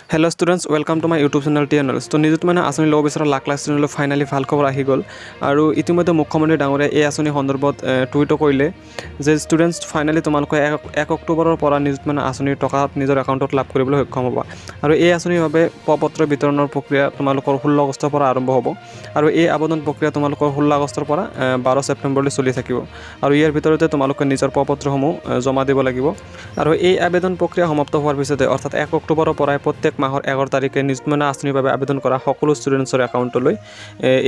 Hello students, welcome to my YouTube channel TNL. So নিযুত মানে আসনি লব বিচৰা লাখ লাখ ষ্টুডেণ্টলৈ ফাইনালি ভাল খবৰ আহি গ'ল আৰু ইতিমধ্যে মুখ্যমন্ত্ৰী ডাঙৰীয়াই এই আঁচনি সন্দৰ্ভত টুইটো কৰিলে যে ষ্টুডেণ্টছ ফাইনালি তোমালোকে 1 অক্টোবৰৰ পৰা নিযুত মানে আঁচনিৰ টকা নিজৰ একাউণ্টত লাভ কৰিবলৈ সক্ষম হ'বা আৰু এই আঁচনিৰ বাবে পত্ৰ বিতৰণৰ প্ৰক্ৰিয়া তোমালোকৰ 16 আগষ্টৰ পৰা আৰম্ভ হ'ব আৰু এই আবেদন প্ৰক্ৰিয়া তোমালোকৰ 16 আগষ্টৰ পৰা 12 ছেপ্টেম্বৰলৈ চলি থাকিব আৰু ইয়াৰ ভিতৰতে তোমালোকে নিজৰ পত্ৰসমূহ জমা দিব লাগিব আৰু এই আবেদন প্ৰক্ৰিয়া সমাপ্ত হোৱাৰ পিছতে অৰ্থাৎ 1 অক্টোবৰৰ পৰা প্ৰত্যেক মাহৰ 11 তাৰিখে নিযুত মানে আঁচনিৰ বাবে আবেদন কৰা সকলো ষ্টুডেণ্টছৰ একাউণ্টলৈ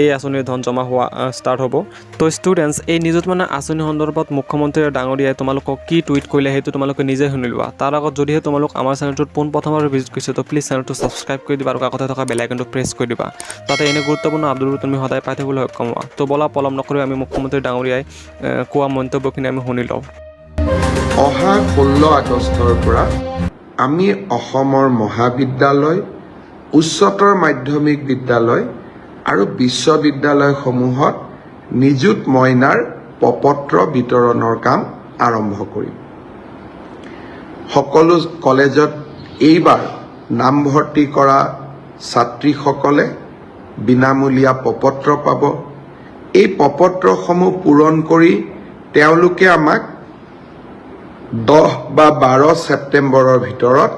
এই আঁচনিৰ ধন জমা হোৱা ষ্টাৰ্ট হ'ব তো ষ্টুডেণ্টছ এই নিযুত মানে আঁচনি সন্দৰ্ভত মুখ্যমন্ত্ৰী ডাঙৰীয়াই তোমালোকক কি টুইট কৰিলে সেইটো তোমালোকে নিজে শুনি লোৱা তাৰ আগত যদিহে তোমালোক আমাৰ চেনেলটোত পোনপ্ৰথমবাৰ ভিজিট কৰিছে তো প্লিজ চেনেলটো ছাবস্ক্ৰাইব কৰি দিবা আৰু কাষতে থকা বেল আইকনটো প্ৰেছ কৰি দিবা যাতে এনে গুৰুত্বপূৰ্ণ আপডেটবোৰ তুমি সদায় পাই থাকিবলৈ সক্ষম হোৱা তো বলা পলম নকৰি আমি মুখ্যমন্ত্ৰী ডাঙৰীয়াই কোৱা মন্তব্যখিনি আমি শুনি লওঁ অহা 16 আগষ্টৰ পৰা আমি অসমৰ মহাবিদ্যালয় উচ্চতৰ মাধ্যমিক বিদ্যালয় আৰু বিশ্ববিদ্যালয়সমূহত নিযুত মইনাৰ পত্ৰ বিতৰণৰ কাম আৰম্ভ কৰিম সকলো কলেজত এইবাৰ নামভৰ্তি কৰা ছাত্ৰীসকলে বিনামূলীয়া পত্ৰ পাব এই পত্ৰসমূহ পূৰণ কৰি তেওঁলোকে আমাক 10 বা 12 ছেপ্টেম্বৰৰ ভিতৰত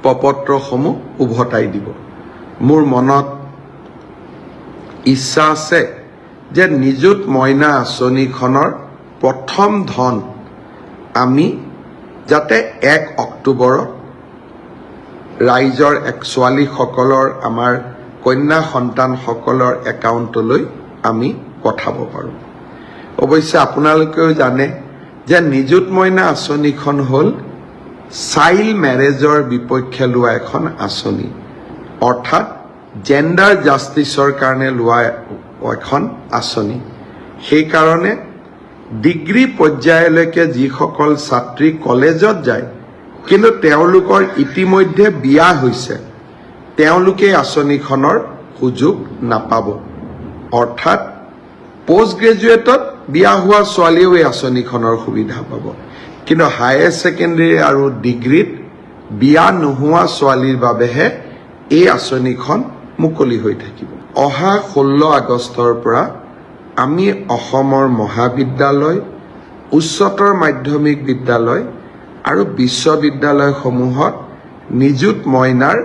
পত্ৰসমূহ উভতাই দিব মোৰ মনত ইচ্ছা আছে যে নিযুত মইনা আঁচনিখনৰ প্ৰথম ধন আমি যাতে 1 অক্টোবৰত ৰাইজৰ ছোৱালীসকলৰ আমাৰ কন্যা সন্তানসকলৰ একাউণ্টলৈ আমি পঠাব পাৰোঁ অৱশ্যে আপোনালোকেও জানে যে নিযুত মইনা আঁচনিখন হ'ল চাইল্ড মেৰেজৰ বিপক্ষে লোৱা এখন আঁচনি অৰ্থাৎ জেণ্ডাৰ জাষ্টিছৰ কাৰণে লোৱা এখন আঁচনি সেইকাৰণে ডিগ্ৰী পৰ্যায়লৈকে যিসকল ছাত্ৰী কলেজত যায় কিন্তু তেওঁলোকৰ ইতিমধ্যে বিয়া হৈছে তেওঁলোকে আঁচনিখনৰ সুযোগ নাপাব অৰ্থাৎ পোষ্ট গ্ৰেজুৱেটত বিয়া হোৱা ছোৱালীও এই আঁচনিখনৰ সুবিধা পাব কিন্তু হায়াৰ ছেকেণ্ডাৰী আৰু ডিগ্ৰীত বিয়া নোহোৱা ছোৱালীৰ বাবেহে এই আঁচনিখন মুকলি হৈ থাকিব অহা 16 আগষ্টৰ পৰা আমি অসমৰ মহাবিদ্যালয় উচ্চতৰ মাধ্যমিক বিদ্যালয় আৰু বিশ্ববিদ্যালয়সমূহত নিযুত মইনাৰ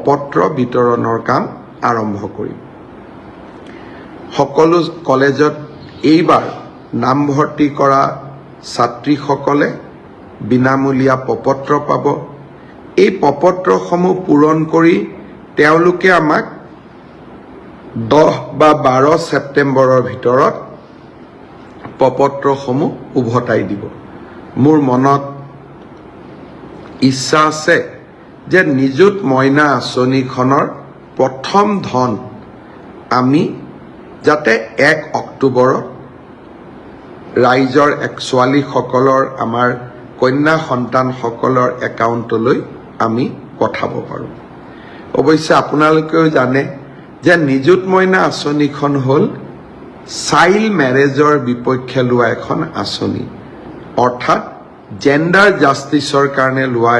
পত্ৰ বিতৰণৰ কাম আৰম্ভ কৰিম সকলো কলেজত এইবাৰ নামভৰ্তি কৰা ছাত্ৰীসকলে বিনামূলীয়া পত্ৰ পাব এই পত্ৰসমূহ পূৰণ কৰি তেওঁলোকে আমাক 10 বা 12 ছেপ্টেম্বৰৰ ভিতৰত পত্ৰসমূহ উভতাই দিব মোৰ মনত ইচ্ছা আছে যে নিযুত মইনা আঁচনিখনৰ প্ৰথম ধন আমি যাতে 1 অক্টোবৰত ৰাইজৰ ছোৱালীসকলৰ আমাৰ কন্যা সন্তানসকলৰ একাউণ্টলৈ আমি পঠাব পাৰোঁ অৱশ্যে আপোনালোকেও জানে যে নিযুত মইনা আঁচনিখন হ'ল চাইল্ড মেৰেজৰ বিপক্ষে লোৱা এখন আঁচনি অৰ্থাৎ জেণ্ডাৰ জাষ্টিছৰ কাৰণে লোৱা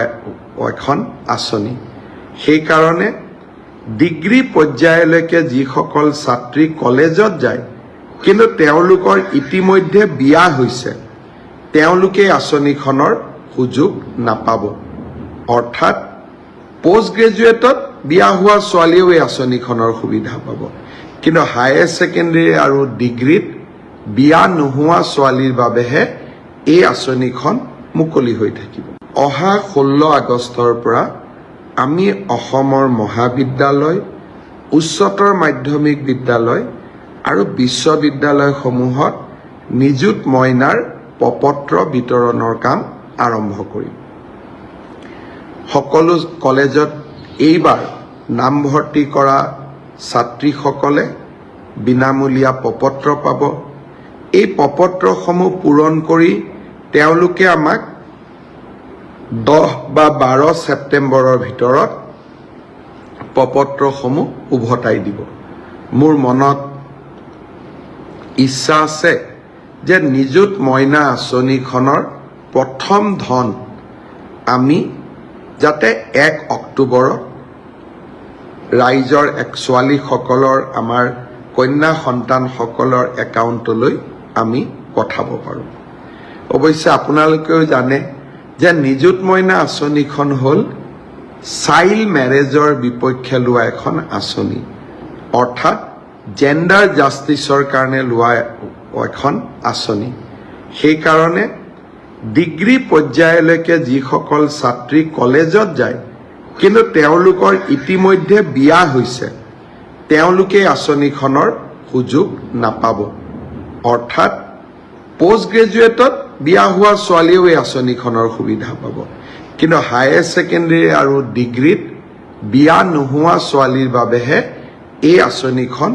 এখন আঁচনি সেইকাৰণে ডিগ্ৰী পৰ্যায়লৈকে যিসকল ছাত্ৰী কলেজত যায় কিন্তু তেওঁলোকৰ ইতিমধ্যে বিয়া হৈছে তেওঁলোকে আঁচনিখনৰ সুযোগ নাপাব অৰ্থাৎ পোষ্ট গ্ৰেজুৱেটত বিয়া হোৱা ছোৱালীও এই আঁচনিখনৰ সুবিধা পাব কিন্তু হায়াৰ ছেকেণ্ডাৰী আৰু ডিগ্ৰীত বিয়া নোহোৱা ছোৱালীৰ বাবেহে এই আঁচনিখন মুকলি হৈ থাকিব অহা 16 আগষ্টৰ পৰা আমি অসমৰ মহাবিদ্যালয় উচ্চতৰ মাধ্যমিক বিদ্যালয় আৰু বিশ্ববিদ্যালয়সমূহত নিযুত মইনাৰ পত্ৰ বিতৰণৰ কাম আৰম্ভ কৰিম সকলো কলেজত এইবাৰ নামভৰ্তি কৰা ছাত্ৰীসকলে বিনামূলীয়া পত্ৰ পাব এই পত্ৰসমূহ পূৰণ কৰি তেওঁলোকে আমাক 10 বা 12 ছেপ্টেম্বৰৰ ভিতৰত পত্ৰসমূহ উভতাই দিব মোৰ মনত ইচ্ছা আছে যে নিযুত মইনা আঁচনিখনৰ প্ৰথম ধন আমি যাতে 1 অক্টোবৰত ৰাইজৰ ছোৱালীসকলৰ আমাৰ কন্যা সন্তানসকলৰ একাউণ্টলৈ আমি পঠাব পাৰোঁ। অৱশ্যে আপোনালোকেও জানে যে নিযুত মইনা আঁচনিখন হ'ল চাইল্ড মেৰেজৰ বিপক্ষে লোৱা এখন আঁচনি, অৰ্থাৎ জেণ্ডাৰ জাষ্টিছৰ কাৰণে লোৱা এখন আঁচনি। সেইকাৰণে ডিগ্ৰী পৰ্যায়লৈকে যিসকল ছাত্ৰী কলেজত যায় কিন্তু তেওঁলোকৰ ইতিমধ্যে বিয়া হৈছে, তেওঁলোকে আঁচনিখনৰ সুযোগ নাপাব। অৰ্থাৎ পোষ্ট গ্ৰেজুৱেটত বিয়া হোৱা ছোৱালীয়েও এই আঁচনিখনৰ সুবিধা পাব, কিন্তু হায়াৰ ছেকেণ্ডেৰী আৰু ডিগ্ৰীত বিয়া নোহোৱা ছোৱালীৰ বাবেহে এই আঁচনিখন